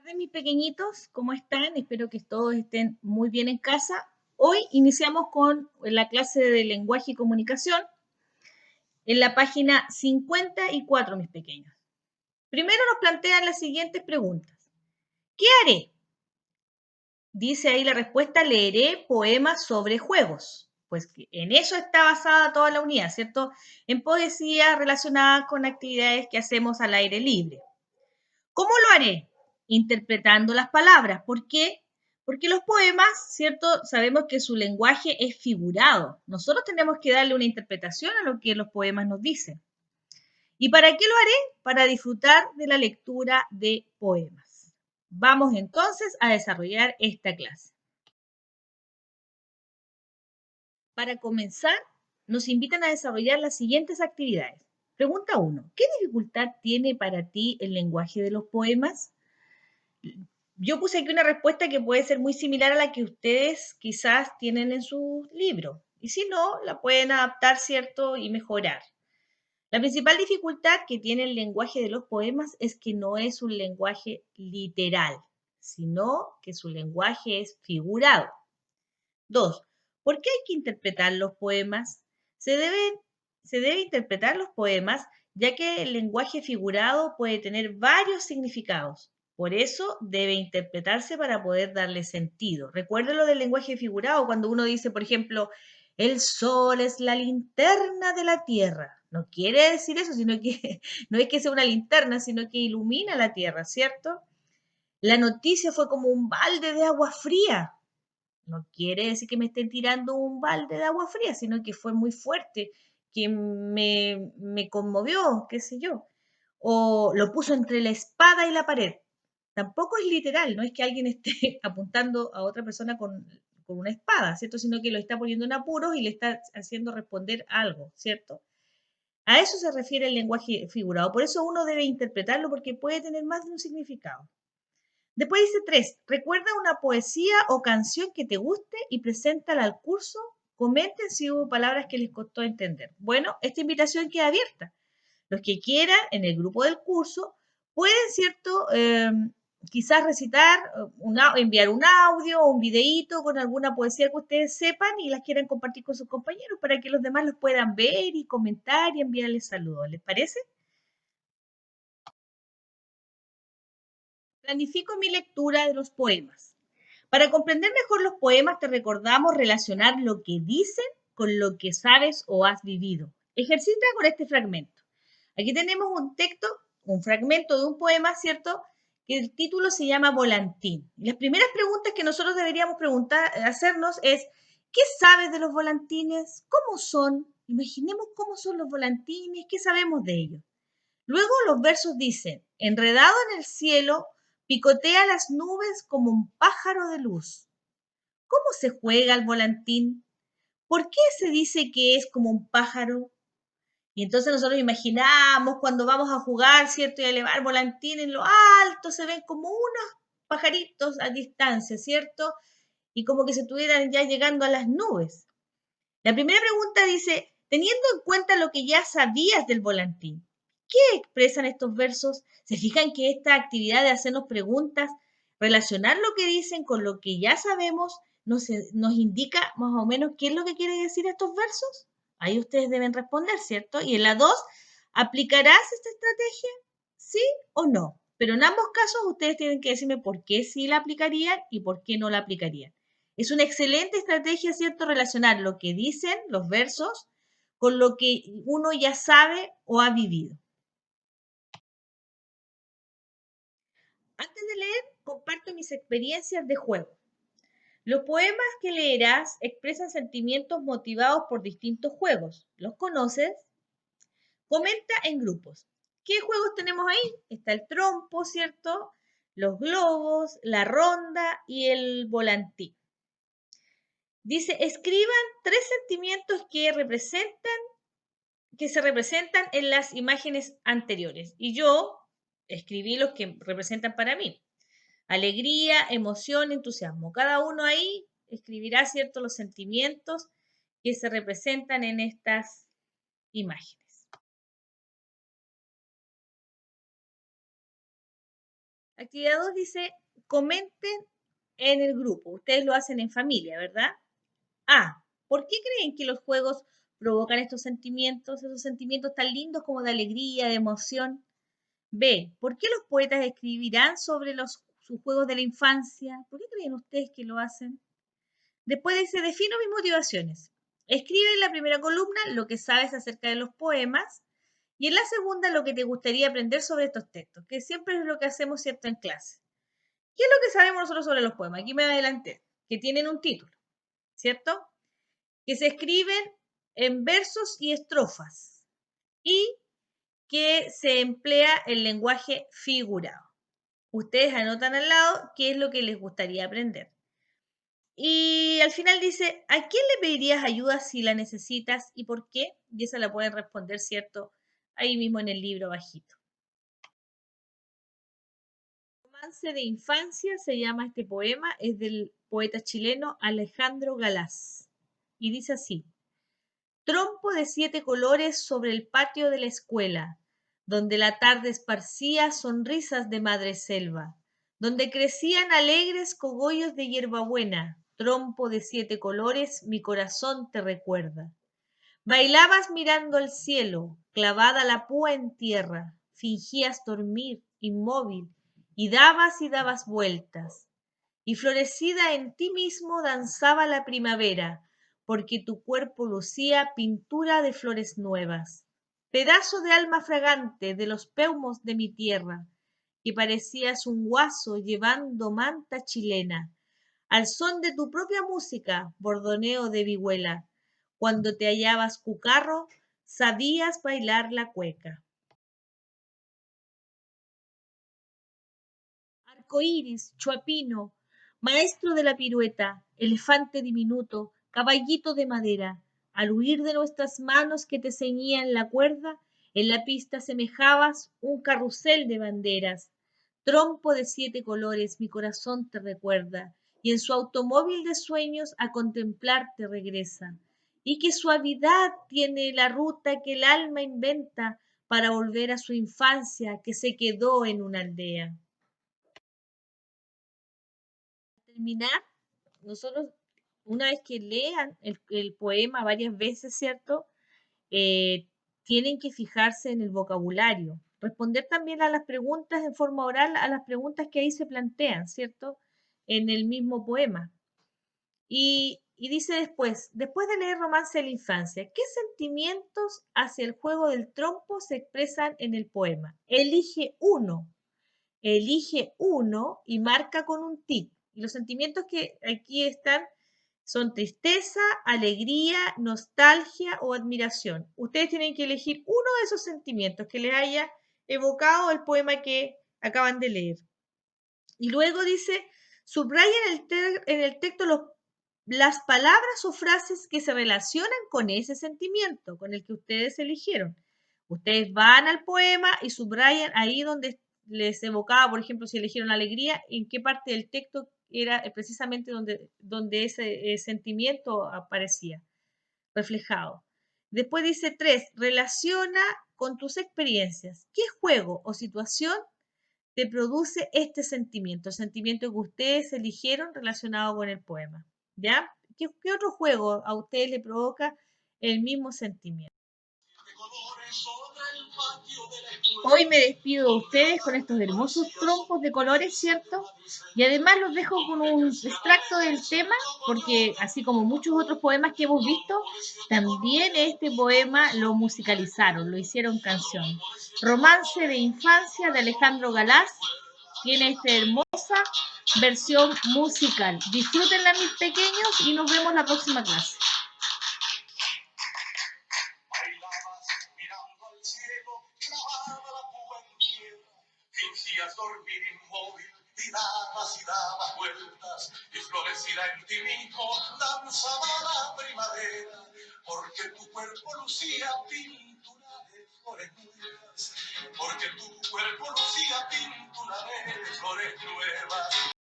Tardes, mis pequeñitos, ¿cómo están? Espero que todos estén muy bien en casa. Hoy iniciamos con la clase de lenguaje y comunicación en la página 54, mis pequeños. Primero nos plantean las siguientes preguntas. ¿Qué haré? Dice ahí la respuesta, leeré poemas sobre juegos. Pues en eso está basada toda la unidad, ¿cierto? En poesía relacionada con actividades que hacemos al aire libre. ¿Cómo lo haré? Interpretando las palabras. ¿Por qué? Porque los poemas, ¿cierto? Sabemos que su lenguaje es figurado. Nosotros tenemos que darle una interpretación a lo que los poemas nos dicen. ¿Y para qué lo haré? Para disfrutar de la lectura de poemas. Vamos entonces a desarrollar esta clase. Para comenzar, nos invitan a desarrollar las siguientes actividades. Pregunta 1. ¿Qué dificultad tiene para ti el lenguaje de los poemas? Yo puse aquí una respuesta que puede ser muy similar a la que ustedes quizás tienen en su libro. Y si no, la pueden adaptar, ¿cierto? Y mejorar. La principal dificultad que tiene el lenguaje de los poemas es que no es un lenguaje literal, sino que su lenguaje es figurado. 2. ¿Por qué hay que interpretar los poemas? Se debe interpretar los poemas ya que el lenguaje figurado puede tener varios significados. Por eso debe interpretarse para poder darle sentido. Recuerden lo del lenguaje figurado, cuando uno dice, por ejemplo, el sol es la linterna de la tierra. No quiere decir eso, sino que no es que sea una linterna, sino que ilumina la tierra, ¿cierto? La noticia fue como un balde de agua fría. No quiere decir que me estén tirando un balde de agua fría, sino que fue muy fuerte, que me conmovió, qué sé yo. O lo puso entre la espada y la pared. Tampoco es literal, no es que alguien esté apuntando a otra persona con una espada, ¿cierto? Sino que lo está poniendo en apuros y le está haciendo responder algo, ¿cierto? A eso se refiere el lenguaje figurado. Por eso uno debe interpretarlo porque puede tener más de un significado. Después dice 3. Recuerda una poesía o canción que te guste y preséntala al curso. Comenten si hubo palabras que les costó entender. Bueno, esta invitación queda abierta. Los que quieran en el grupo del curso pueden, ¿cierto? Quizás recitar, enviar un audio o un videíto con alguna poesía que ustedes sepan y las quieran compartir con sus compañeros para que los demás los puedan ver y comentar y enviarles saludos. ¿Les parece? Planifico mi lectura de los poemas. Para comprender mejor los poemas te recordamos relacionar lo que dicen con lo que sabes o has vivido. Ejercita con este fragmento. Aquí tenemos un texto, un fragmento de un poema, ¿cierto? Que el título se llama Volantín. Y las primeras preguntas que nosotros deberíamos hacernos es, ¿qué sabes de los volantines? ¿Cómo son? Imaginemos cómo son los volantines, ¿qué sabemos de ellos? Luego los versos dicen, enredado en el cielo, picotea las nubes como un pájaro de luz. ¿Cómo se juega el volantín? ¿Por qué se dice que es como un pájaro? Y entonces nosotros imaginamos cuando vamos a jugar, ¿cierto? Y a elevar volantín en lo alto, se ven como unos pajaritos a distancia, ¿cierto? Y como que se estuvieran ya llegando a las nubes. La primera pregunta dice, teniendo en cuenta lo que ya sabías del volantín, ¿qué expresan estos versos? ¿Se fijan que esta actividad de hacernos preguntas, relacionar lo que dicen con lo que ya sabemos, nos indica más o menos qué es lo que quiere decir estos versos? Ahí ustedes deben responder, ¿cierto? Y en la 2, ¿aplicarás esta estrategia? ¿Sí o no? Pero en ambos casos ustedes tienen que decirme por qué sí la aplicarían y por qué no la aplicarían. Es una excelente estrategia, ¿cierto?, relacionar lo que dicen los versos con lo que uno ya sabe o ha vivido. Antes de leer, comparto mis experiencias de juego. Los poemas que leerás expresan sentimientos motivados por distintos juegos. ¿Los conoces? Comenta en grupos. ¿Qué juegos tenemos ahí? Está el trompo, ¿cierto? Los globos, la ronda y el volantín. Dice, escriban 3 sentimientos que se representan en las imágenes anteriores. Y yo escribí los que representan para mí. Alegría, emoción, entusiasmo. Cada uno ahí escribirá, ¿cierto?, los sentimientos que se representan en estas imágenes. Actividad 2 dice, comenten en el grupo. Ustedes lo hacen en familia, ¿verdad? A. ¿Por qué creen que los juegos provocan estos sentimientos tan lindos como de alegría, de emoción? B. ¿Por qué los poetas escribirán sobre sus juegos de la infancia? ¿Por qué creen ustedes que lo hacen? Después dice, defino mis motivaciones. Escribe en la primera columna lo que sabes acerca de los poemas y en la segunda lo que te gustaría aprender sobre estos textos, que siempre es lo que hacemos, ¿cierto?, en clase. ¿Qué es lo que sabemos nosotros sobre los poemas? Aquí me adelanté, que tienen un título, ¿cierto? Que se escriben en versos y estrofas y que se emplea el lenguaje figurado. Ustedes anotan al lado qué es lo que les gustaría aprender. Y al final dice, ¿a quién le pedirías ayuda si la necesitas y por qué? Y esa la pueden responder, ¿cierto? Ahí mismo en el libro bajito. Romance de infancia se llama este poema, es del poeta chileno Alejandro Galás. Y dice así, trompo de 7 colores sobre el patio de la escuela, donde la tarde esparcía sonrisas de madre selva, donde crecían alegres cogollos de hierbabuena, trompo de 7 colores, mi corazón te recuerda. Bailabas mirando al cielo, clavada la púa en tierra, fingías dormir, inmóvil, y dabas vueltas. Y florecida en ti mismo danzaba la primavera, porque tu cuerpo lucía pintura de flores nuevas. Pedazo de alma fragante de los peumos de mi tierra, que parecías un guaso llevando manta chilena, al son de tu propia música, bordoneo de vihuela. Cuando te hallabas cucarro, sabías bailar la cueca. Arcoíris, chuapino, maestro de la pirueta, elefante diminuto, caballito de madera, al huir de nuestras manos que te ceñían la cuerda, en la pista semejabas un carrusel de banderas. Trompo de 7 colores, mi corazón te recuerda, y en su automóvil de sueños a contemplarte regresa. Y qué suavidad tiene la ruta que el alma inventa para volver a su infancia que se quedó en una aldea. Terminar, nosotros, una vez que lean el poema varias veces, ¿cierto? Eh, Tienen que fijarse en el vocabulario, responder también a las preguntas en forma oral, a las preguntas que ahí se plantean, ¿cierto? En el mismo poema. Y dice después de leer Romance de la Infancia, ¿qué sentimientos hacia el juego del trompo se expresan en el poema? Elige uno y marca con un tic. Y los sentimientos que aquí están son tristeza, alegría, nostalgia o admiración. Ustedes tienen que elegir uno de esos sentimientos que les haya evocado el poema que acaban de leer. Y luego dice, subrayen en el texto las palabras o frases que se relacionan con ese sentimiento, con el que ustedes eligieron. Ustedes van al poema y subrayan ahí donde les evocaba, por ejemplo, si eligieron alegría, en qué parte del texto era precisamente donde ese sentimiento aparecía reflejado. Después dice 3, relaciona con tus experiencias. ¿Qué juego o situación te produce este sentimiento? El sentimiento que ustedes eligieron relacionado con el poema. ¿Ya? ¿Qué otro juego a ustedes le provoca el mismo sentimiento? Hoy me despido de ustedes con estos hermosos trompos de colores, ¿cierto? Y además los dejo con un extracto del tema, porque así como muchos otros poemas que hemos visto, también este poema lo musicalizaron, lo hicieron canción. Romance de infancia de Alejandro Galás tiene esta hermosa versión musical. Disfrútenla, mis pequeños, y nos vemos la próxima clase. Bailabas mirando al cielo, clavada la púa en tierra, fingías dormir inmóvil y dabas vueltas, y florecida en ti mismo danzaba la primavera, porque tu cuerpo lucía pintura de flores nuevas, porque tu cuerpo lucía pintura de flores nuevas.